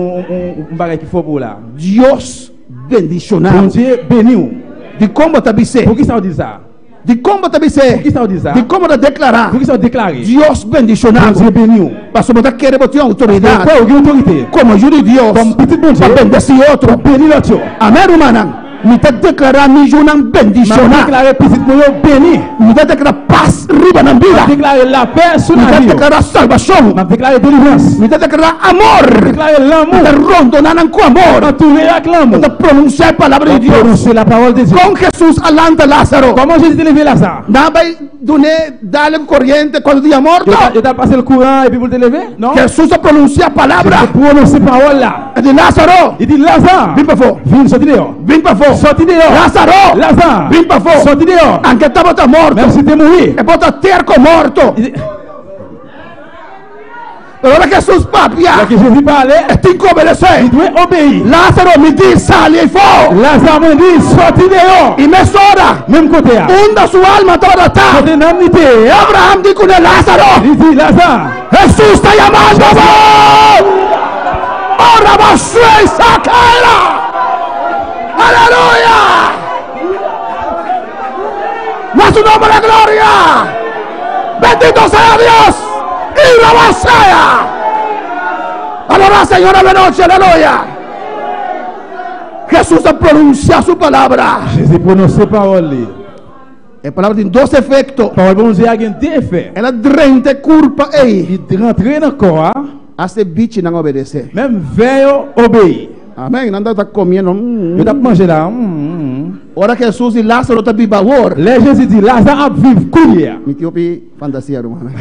bagaille qui faut pour là. Deus bendicionar. Bon Dieu béni. De como tá bise? Por que ça dit ça? De como tá bise? Por que ça dit ça? De como tá declarar? Por que ça déclarer? Deus bendicionar. Bon Dieu béni. Parce que você quer botar autoridade. Qual é a autoridade? Como ajuda Deus. Como petit bon Dieu. Para bendecir outro. Béni l'autre. Amém, irmã. Me tá declarar me junam bendicionar. Declarer petit mon béni. Me tá declarar paz riba na vida. Declarer la paix sur la vie. Me tá declarar salvação. Me declarer délivrance. Me tá declarar amor. Declarer l'amour. Me tá rondonando com amor. Entouré avec l'amour. Me tá pronunciar a palavra de Deus. Prononcer la parole de Dieu. Com Jesus alanta Lázaro. Comment Jésus levé Lazare? Não vai dar corrente quando dia morto. Eu tá passé le courant et puis pour te lever? Non. Jesus pronuncia a palavra. Prononcer parole là. De Lázaro. Il dit Lazare. Vem para fora. Vim sortir dehors. Vem para fora. Sortir dehors. Lázaro. Lazare. Vem para fora. Sortir dehors. Anche estava morto. Même si t'es mort. É bota terco morto. Agora que Jesus papia. Que Jésus parlait. Tem que obedecer. Il doit obéir. Lázaro me diz sali e fora. Lazare me dit sortir dehors. E nessa hora. Même côté là. Da sua alma toda tá. Côté n'amité. Abraham diz com Lázaro. Il dit Lazare. Jesus está chamando. Ora você sacaira. Aleluia. Nosso nome é glória. Bendito sea Dios. Y la vasalla. Alabá, Señor, a la noche, aleluya. Jesús pronuncia su palabra. Jésus prononce parole. La palabra tiene dos efectos. Parole bon Dieu a deux effets. Ela drente culpa ei. Il rentre dans le corps. Hace bicho não obedecer. Même veille obéir. Amém. Não está comendo. Eu tá manger là. Ora que Jesus e Lázaro tá bibawor. Les Jésus dit Lazare vive courir. Me tiopi fantasia romana.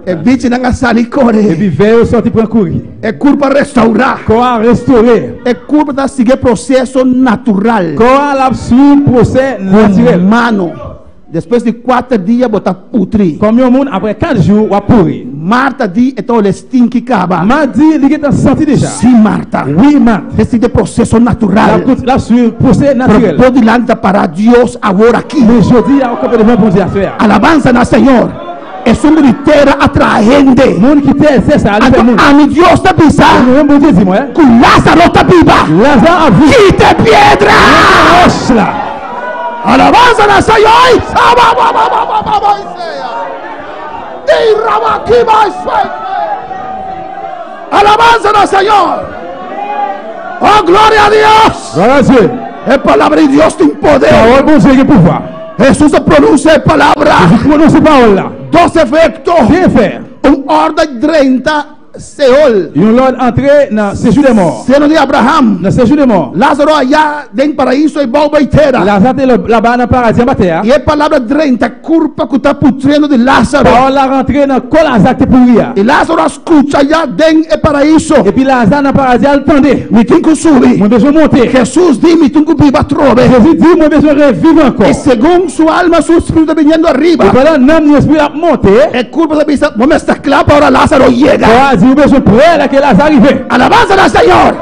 É bicho não sali corre. E puis veille sortir pour courir. É culpa restaurar. Corps restaurer. É culpa da seguir processo natural. Corps la suivre procès naturel. Mano. Depois de 4 dias botar putri. Comme un monde après 4 jours va pourrir. Marta dit então le stinky caba. Mardi il est senti déjà. Sim, Marta. Oui, Marta. Esse de processo natural. La suivre procès naturel. Pode lanta para Deus agora aqui. Mais je dis à côté de moi bon Dieu à faire. Alabanza na Senhor. É uma liteira atraente. Monde qui te c'est ça. A Deus tá pisar. Bon Dieu dis-moi. Com Lázaro tá viva. Lazare a vu. Quite pedra. Alabanza na Senhor. Alabanza na Senhor. Oh, glória a Deus. Glória a Deus. A palavra de Deus tem poder. Parole bon Dieu qui pouvoir. Jesus pronuncia a palavra. Jesus pronuncia parole là. Dos efeitos. Que effet? Ordem 30 Seol. Yon l'autre entré dans séjour des morts. Seno de Abraham. Dans séjour des morts. Lázaro allá en paraíso e boa baiteira. Lazare là-bas dans le paradis en bataille. E a palavra drenta curpa que está putrendo de Lázaro. Parole la rentrée dans col Lazare pour rire. E Lázaro escuta allá den e paraíso. Et puis Lazare dans le paradis attendez. Me tem que subir. Mon besoin monter. Jesus diz me tem que viva trove. Jésus dit mon besoin revivre encore. E según su alma su espíritu viniendo arriba. Et pendant l'âme l'esprit a monté. E curpa de vista, vamos a estar claro ahora Lázaro llega. Dit besoin prêt là que Lazare arrive. Alabanza al Señor.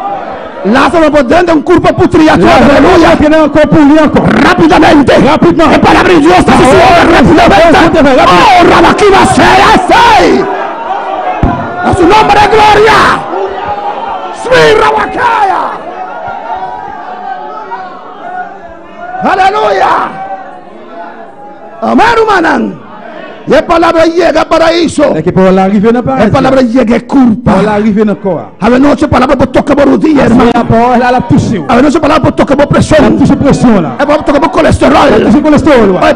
Lázaro por dentro un curva putriato. Aleluya. Que no encore pour lui encore. Rápidamente. Rapidement. E palabra de Dios está rápidamente. Oh, Rabaquima sei. A su nombre de gloria. Sri Rabakaya. Aleluya. Amén, hermano. Y la palabra llega a paraíso. La palabra llega a culpa. A la noche palabra por tocar por rodilla, hermano. A la noche palabra por tocar por presión. Por tocar por colesterol.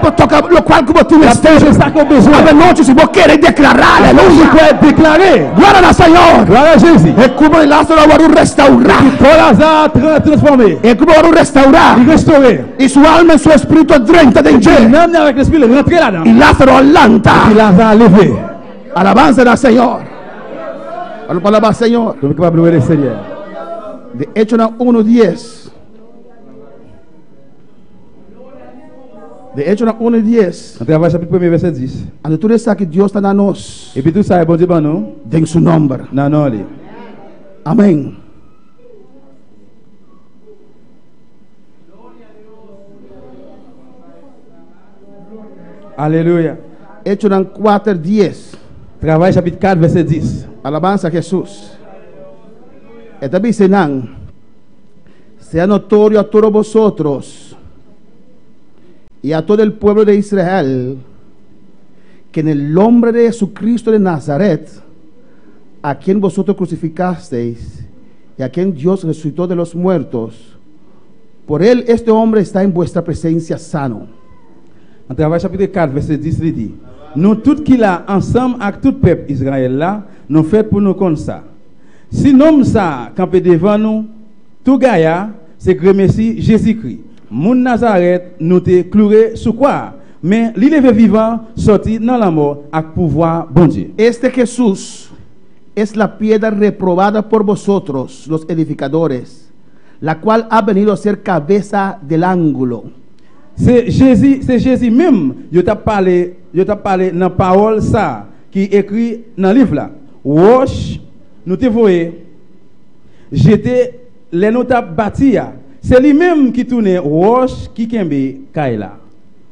Por tocar lo cual como tú estés. A la noche si vos quieres declarar, aleluya. Gloria al Señor. El cubo de Lázaro va a restaurar. El cubo va a restaurar. Y su alma y su espíritu adrenta de él. Y Lázaro alanta. Alabanza al Señor. La palabra del Señor. De Hechos 1:10. De Hechos 1:10. Travail chapitre 1 verset 10. Ando tudo isso que Deus está na nós. Et puis tout ça est bon Dieu pour nous. Em seu nome. Não, não ali. Amém. Aleluia. Hechos 4:10. Travail chapitre 4 verset 10. Alabanza a Jesús. Esta dice, sea notorio a todos vosotros y a todo el pueblo de Israel que en el nombre de Jesucristo de Nazaret, a quien vosotros crucificasteis y a quien Dios resucitó de los muertos, por él este hombre está en vuestra presencia sano. En Travail chapitre 4 verset 10 il dit, nous tous qui là ensemble avec tout peuple Israël là, nous fait pour nous comme ça. Si nous ça campé devant nous, tout Gaïa, c'est que Messie Jésus-Christ. Mon Nazareth nous te cloué sous quoi? Mais l'élevé vivant sorti dans la mort avec pouvoir bon Dieu. Este Jesús es la piedra reprobada por vosotros, los edificadores, la cual ha venido a ser cabeza del ángulo. C'est Jésus même, je t'ai parlé dans la parole ça, qui écrit dans le livre là. Roche, nous te voyons, j'étais, les nous t'a bâti, c'est lui-même qui tourne roche, qui kembe kaila.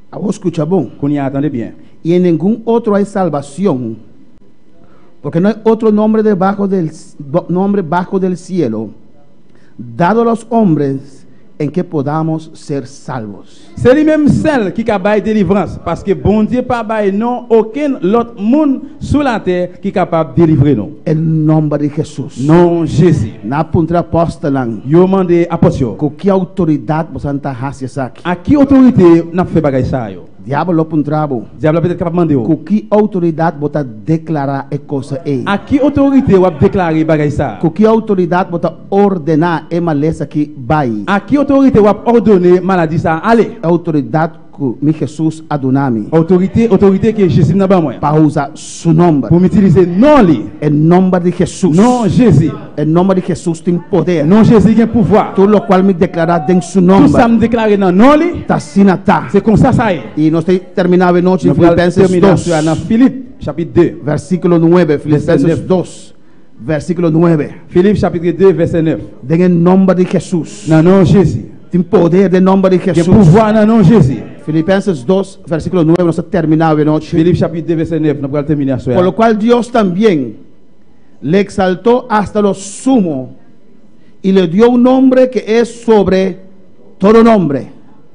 A vos escucha bon. Qu'on y attendez bien. Y en ningún otro hay salvación, porque no hay otro nombre bajo del cielo, dado a los hombres, en que podamos ser salvos. C'est lui-même celle qui a bail délivrance, parce que bon Dieu pas bail non aucun autre monde sur la terre qui est capable de délivrer nous. El nombre de Jesús. Non Jésus. Na puntra apostolan. Yo mande apostol. Com que autoridade você anta hacia aqui? A que autorité n'a fait bagay ça yo? Diabo puntrabo. Diabo peut-être capable demander. Com que autoridade você declarar e coisa é? A que autorité ou déclarer bagay ça? Com que autoridade você ordenar e maleza que vai? A que autorité ou ordonner maladie ça aller? Autoridade que Jesus adonami. Autorité que Jésus n'a pas moi. Para usar su nombre. Pour m'utiliser non li. En nombre de Jesús. Non Jésus. En nombre de Jesús tem poder. Non Jésus tem pouvoir. Tout lo qual me declarar en su nombre. Tout ça me déclarer dans non li. C'est comme ça ça est. E nós terminava noite em Filipenses 2. Dans Philippe chapitre 2. Versículo 9. Filipenses 2. Versículo 9. Philippe chapitre 2 verset 9. En nombre de Jesús. Não non Jésus. Tem poder em nome de Jesus. Tem pouvoir não non Jésus. Filipenses 2, versículo 9, nós terminamos a noite. Philippe chapitre 2 verset 9, nós vamos terminar isso. Por lo cual Dios también le exaltó hasta lo sumo y le dio un nombre que es sobre todo nombre.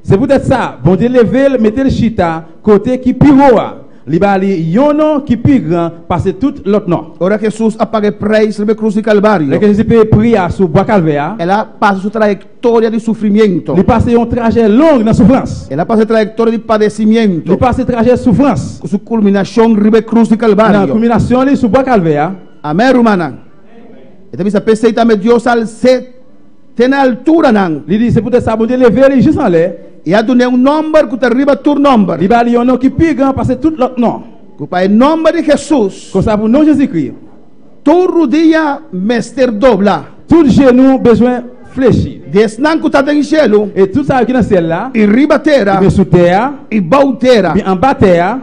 C'est peut-être ça. Bon Dieu lever, mettre le chita côté qui piroa. Libali yono qui plus grand parce tout l'autre nom. Ora Jesus apague preço sobre cruz de Calvário. Le que Jésus peut prier sur bois Calvaire. Ela passa sua trajetória de sofrimento. Il passe un trajet long dans souffrance. Ela passa trajetória de padecimento. Il passe trajet souffrance. Sua culminação ribe cruz de Calvário. Na culminação ali sur bois Calvaire. Amén, hermana. Esta misa peseita me Dios al set tiene altura nan. Il dit c'est pour ça bon Dieu lever juste en l'air. Il a donné un nombre que arriba tout nombre. Il va un nom qui plus grand parce que tout l'autre nom. Que par le nombre de Jésus. Comme ça pour nom Jésus-Christ. Tout rodilla mester dobla. Tout genou besoin fléchir. Desnan que tá dans cielo. Et tout ça qui dans ciel là. E riba terra. Et sous terre. E bas terra. Et en bas terre.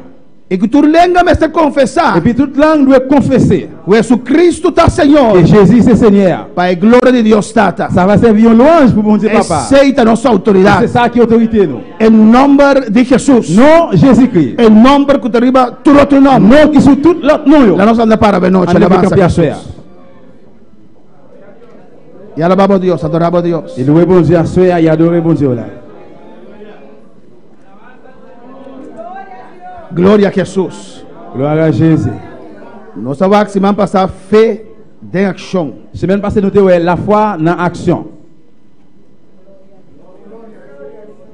E que tu lenga mester confessar. Et puis toute langue doit confesser. Que Jesus tá Senhor. Et Jésus c'est Seigneur. Para a glória de Deus tata. Ça va servir une louange pour bon Dieu papa. Aceita nossa autoridade. C'est ça qui est autorité nous. Em nome de Jesus. Non Jésus-Christ. Em nome que te riba tout outro nome. Non qui sous tout l'autre nom yo. La nossa anda para benoite. E alabava Deus, adorava Deus. Et louer bon Dieu à soi et adorer bon Dieu là. Glória a Jesus. Gloire à Jésus. Nós savons semana passada fé em ação. Semaine passée nous avons la foi dans action.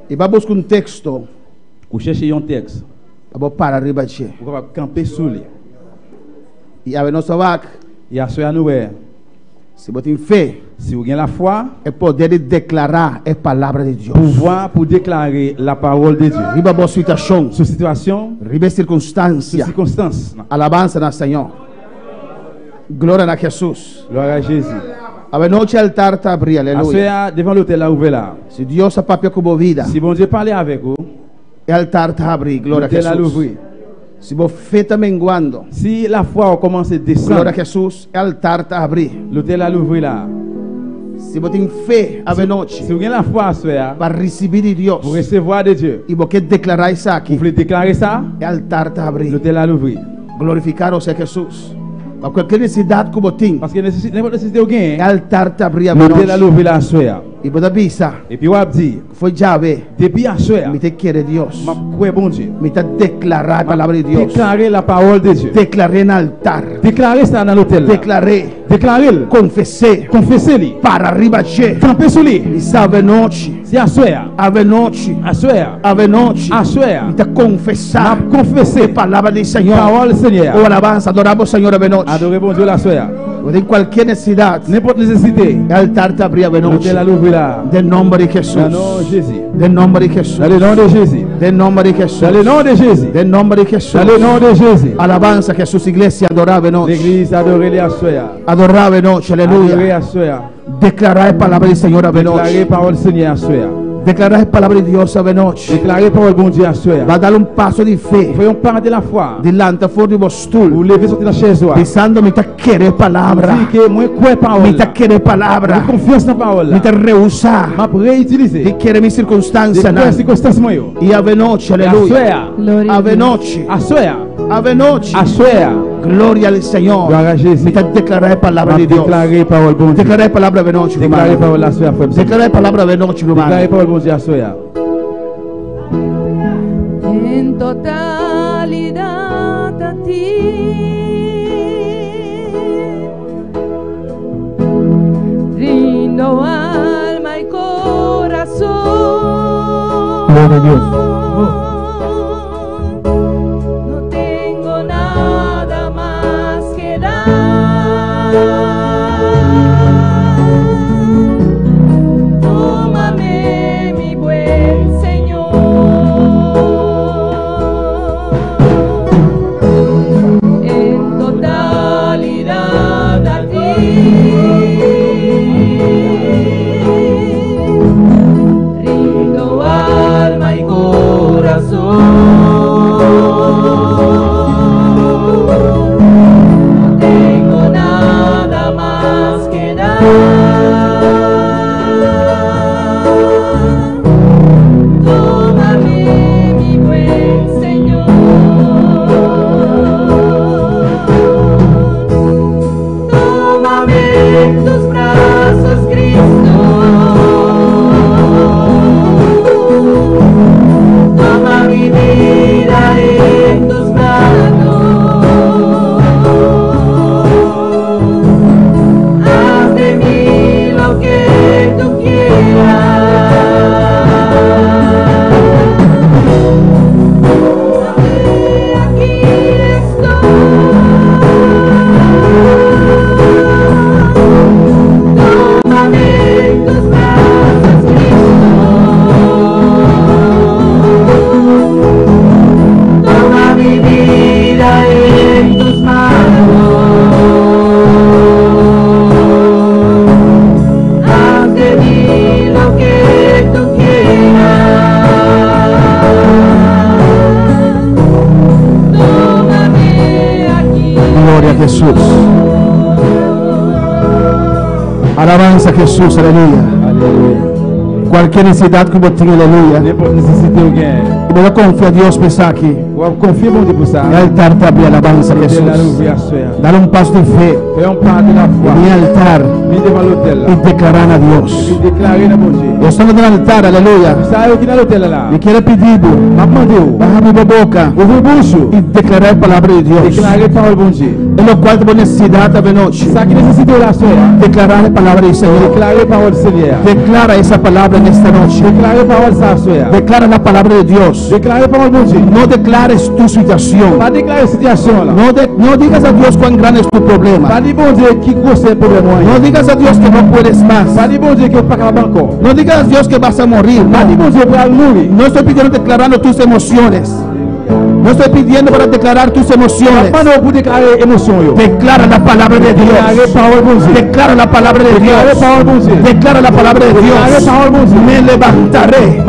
E vamos buscar texto. Vous cherchez un texte. Vamos para arriba de. Vous va camper sous lui. E a nós savons. Et à soi nous se você tem fé, si vous avez la foi, é poder de declarar a palavra de Deus. Pouvoir pour déclarer la parole de Dieu. Riba boa situação, sua situation, riba circunstância, alabança na Senhor. Glória a Jesus. Glória a Jesus. A noite altar está abrindo, aleluia. Devant l'autel là ouvert là. Se Deus a papel com a vida, si bon Dieu parle avec vous, o altar está abrindo, glória a Jesus. Se você está menguando, si la foi commence a descendre, glória a Jesus, o altar está abrindo. L'autel là l'ouvrir là. Se você tem fé a noite, si vous avez la foi para receber de Deus, pour recevoir de Dieu, e você declarar isso aqui, vous voulez déclarer ça, o altar está abrindo. L'autel là l'ouvrir. Glorificar o Senhor Jesus. Para qualquer necessidade que você tem, parce que n'importe necessité ou gain, o altar está abrindo. L'autel là l'ouvrir là soir. E você avisa. Et puis on dit, foi Javé. Depuis à soir, me te quer Deus. Ma croix bon Dieu. Me te declarar a palavra de Deus. Déclarer la parole de Dieu. Declarer no altar. Déclarer ça dans l'autel. Déclarer. Confesser-le. Para arriba che. Camper sur lui. E sabe noite. Se à soir. Ave noite. À soir. Ave noite. À soir. Me te confessar. Ma confesser. Palavra do Senhor. Parole do Senhor. Ou alabança, adorar o Senhor ave noite. Adorer bon Dieu la soir. Em qualquer necessidade. N'importe nécessité. O altar te abrir ave noite. L'autel l'ouvrir là. Em nome de Jesus. Dans le nom de Jésus. Em nome de Jesus. Dans le nom de Jésus. Em nome de Jesus. Dans le nom de Jésus. Em nome de Jesus. Dans le nom de Jésus. Alabança que sua igreja adorava noite. L'église adorer à soir. Adorava noite, aleluia. Adorer à soir. Declarar a palavra do Senhor a noite. Déclarer parole du Seigneur à soir. Declarar a palavra de Deus a noite. Déclarer parole bon Dieu à soir. Vai dar passo de fé. Foi pas de la foi. Dilanta fora do vostul. Vous levez sur la chaise. Dizendo me tá querer palavra. Diz que moi crois parole. Me tá querer palavra. Confiance na parole. Me tá reusar. Ma réutiliser. De querer minha circunstância na. Circunstância moyo. E a noite, aleluia. A noite. A soir. A noite. A soir. Glória ao Senhor. Glória a Jesus. Me tá declarar a palavra de Deus. Déclarer parole bon Dieu. Declarar a palavra a noite. Déclarer parole à soir. Declarar a palavra a noite, irmão. Déclarer parole bon Dieu à soir. En totalidad a ti rindo alma y corazón. Gloria a Dios. No tengo nada más que dar. Tómame, mi buen Señor. En totalidad a ti rindo alma y corazón. Alabanza a Jesús, aleluya. Cualquier necesidad que vos tengas, aleluya. Y voy a confiar a Dios por aquí. Mi altar te abre alabanza a Jesús. Dale un paso de fe. Mi altar. Y declarar a Dios. Yo estoy en el altar, aleluya. Y quiero pedir, baja mi boca y declarar la palabra de Dios. En lo cual tengo necesidad de noche. Declarar la palabra del Señor. Declara esa palabra en esta noche. Declara la palabra de Dios. No declares tu situación. No digas a Dios cuán grande es tu problema. No digas a Dios que no puedes más. No digas a Dios que vas a morir. No estoy pidiendo declarando tus emociones. No estoy pidiendo para declarar tus emociones. Declara la palabra de Dios. Declara la palabra de Dios. Declara la palabra de Dios. Me levantaré.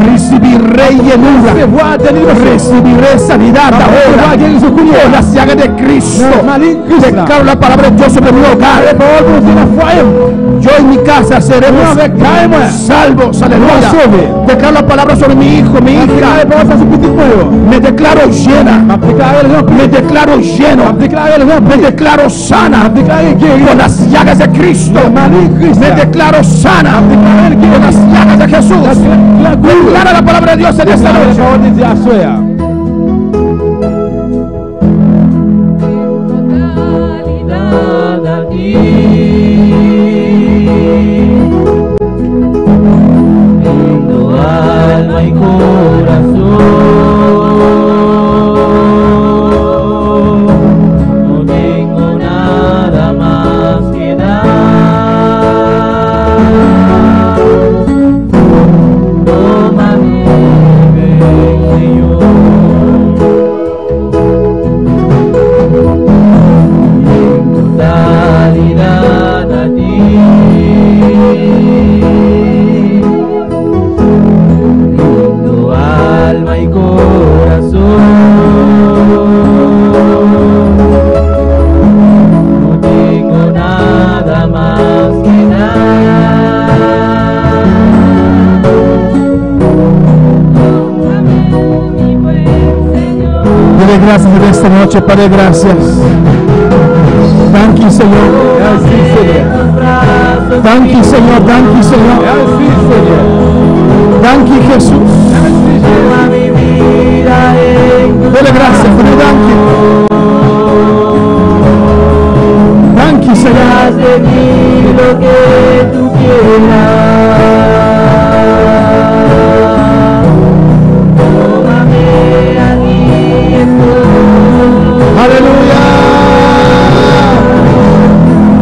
Recibiré llenura. Recibiré sanidad ahora. Por la llaga de Cristo. Declaro la palabra de Dios sobre mi hogar. Yo y mi casa seremos salvos. Aleluya. Declaro la palabra sobre mi hijo, mi hija. Me declaro llena. Me declaro lleno. Me declaro sana. Con las llagas de Cristo. Me declaro sana. Con las llagas de Jesús. Declara la palabra de Dios en esta noche. Alma y corazón, no tengo nada más que dar. Tómame, Señor, en totalidad a ti. Alma y corazón, no tengo nada más que dar. Mi buen Señor. Dile gracias en esta noche, Padre, gracias. Thank you, Señor. Thank you, Señor. Thank you, Señor. Thank you, Jesús. Dele gracias, dile thank you. Thank you, Señor. Haz de mí lo que tú quieras. Tómame aquí estoy. Aleluya.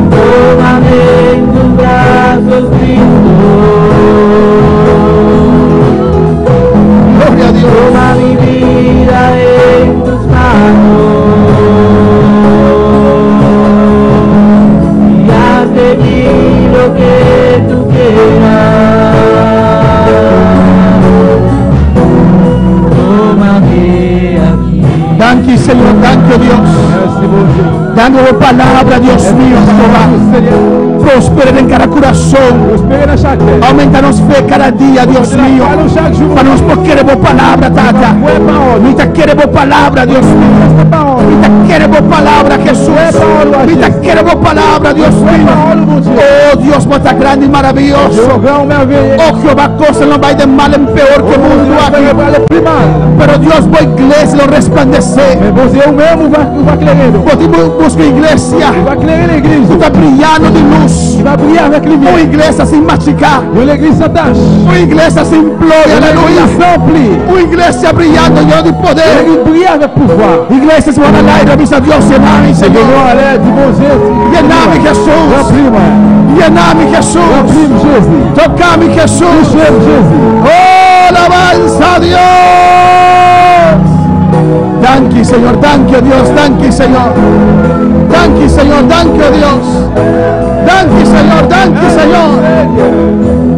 Tómame en tus brazos, Cristo. Gloria a Dios. Toma mi vida en tus manos y haz de mí lo que tú quieras. Tómame aquí. Thank you, Señor. Thank you, Dios. Dando palabra, Dios mío, Jehová. Prospera en cada corazón. Aumentanos fe cada día, Dios mío. Para nos queremos palabra, Tata. Ahorita queremos palabra, Dios mío. Ahorita queremos palabra, Jesús. Ahorita queremos palabra, Dios mío. Oh, Dios, está grande y maravilloso. Oh, Jehová, cosa no va de mal en peor que mundo aquí. Pero Dios, voy a iglesia, lo resplandecer. Porque busco iglesia. Tú estás brillando de luz. Uma igreja sem mastigar. Uma igreja sem glória. Aleluia. Uma igreja brilhando lleno de poder. Igrejas vão lá e avisa a Deus. Llename, Senhor. Llename, Jesus. Llename, Jesus. Tocame, Jesus. Oh, alabanza a Dios. Thank you, Señor. Thank you, Dios. Thank you, Señor. Thank you, Señor. Thank you, Dios. Thank you, Señor. Thank you, Señor.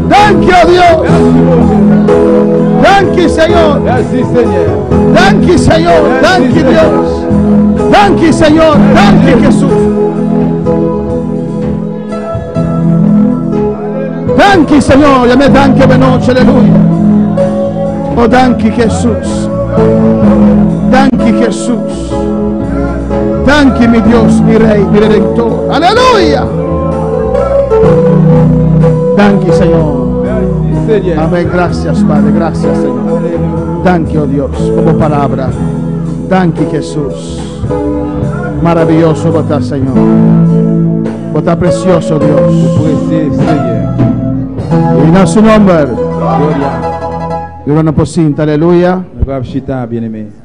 Thank you, Dios. Thank you, Señor. Thank you, Señor. Thank you, Dios. Thank you, Señor. Thank you, Jesús. danki, Señor. Ya me danki veloce, aleluya. Oh, danki, Jesús. Danki, Jesús. Danki, mi Dios, mi Rey, mi Redentor. Aleluya. Danki, Señor. Amén. Gracias, Padre. Gracias, Señor. Danki, oh Dios, como palabra. Danki, Jesús. Maravilloso vota, Señor. Vota precioso, Dios. Y en su nombre. Gloria no posinta, aleluya. Bien aimé.